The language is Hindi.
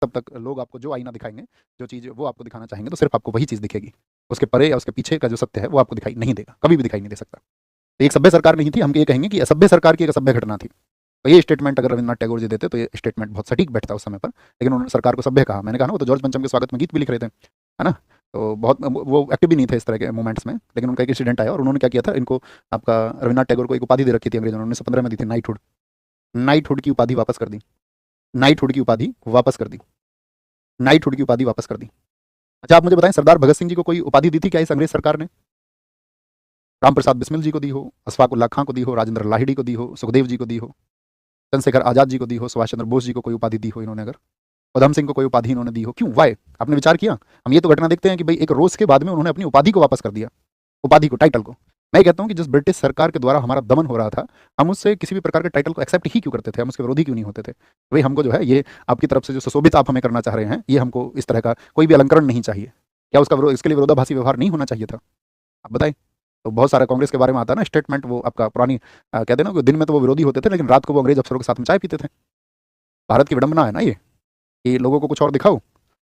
तब तक लोग आपको जो आईना दिखाएंगे, जो चीज़ वो आपको दिखाना चाहेंगे, तो सिर्फ आपको वही चीज़ दिखेगी। उसके परे या उसके पीछे का जो सत्य है वो आपको दिखाई नहीं देगा, कभी भी दिखाई नहीं दे सकता। तो एक सभ्य सरकार नहीं थी, हम ये कहेंगे कि असभ्य सरकार की एक असभ्य घटना थी। तो ये स्टेटमेंट अगर रविन्द्रनाथ टैगोर जी देते तो ये स्टेटमेंट बहुत सटीक बैठता उस समय पर, लेकिन उन्होंने सरकार को सभ्य कहा। मैंने कहा ना, वो तो जॉर्ज पंचम के स्वागत में गीत भी लिख रहे थे, है ना। तो बहुत वो एक्टिव भी नहीं थे इस तरह के मूवमेंट्स में, लेकिन उनका एक इंसिडेंट आया और उन्होंने क्या किया था, इनको आपका रविन्द्रनाथ टैगोर को एक उपाधि दे रखी थी अंग्रेजों ने, 1915 में दी थी, नाइटहुड। नाइटहुड की उपाधि वापस कर दी, नाइटहुड की उपाधि वापस कर दी, नाइटहुड की उपाधि वापस कर दी। अच्छा, आप मुझे बताएं, सरदार भगत सिंह जी को कोई उपाधि दी थी क्या इस अंग्रेज सरकार ने? राम प्रसाद बिस्मिल जी को दी हो, अशफाक उल्लाह खां को दी हो, राजेंद्र लाहिड़ी को दी हो, सुखदेव जी को दी हो, चंद्रशेखर आजाद जी को दी हो, सुभाष चंद्र बोस जी को कोई उपाधि दी हो इन्होंने, अगर उधम सिंह को कोई उपाधि इन्होंने दी हो, क्यों, वाई? आपने विचार किया? हम ये तो घटना देखते हैं कि भाई एक रोज के बाद में उन्होंने अपनी उपाधि को वापस कर दिया, उपाधि को, टाइटल को। मैं कहता हूं कि जिस ब्रिटिश सरकार के द्वारा हमारा दमन हो रहा था, हम उससे किसी भी प्रकार के टाइटल को एक्सेप्ट ही क्यों करते थे, हम उसके विरोधी क्यों नहीं होते थे? भाई हमको जो है ये आपकी तरफ से जो सुशोभित आप हमें करना चाह रहे हैं, ये हमको इस तरह का कोई भी अलंकरण नहीं चाहिए। क्या उसका इसके लिए विरोधाभासी व्यवहार नहीं होना चाहिए था? आप बताएं। तो बहुत सारा कांग्रेस के बारे में आता है ना स्टेटमेंट, वो आपका पुरानी कहते हैं ना कि दिन में तो वो विरोधी होते थे, लेकिन रात को वो अंग्रेज अफसरों के साथ में चाय पीते थे। भारत की विडंबना है ना ये, कि लोगों को कुछ और दिखाओ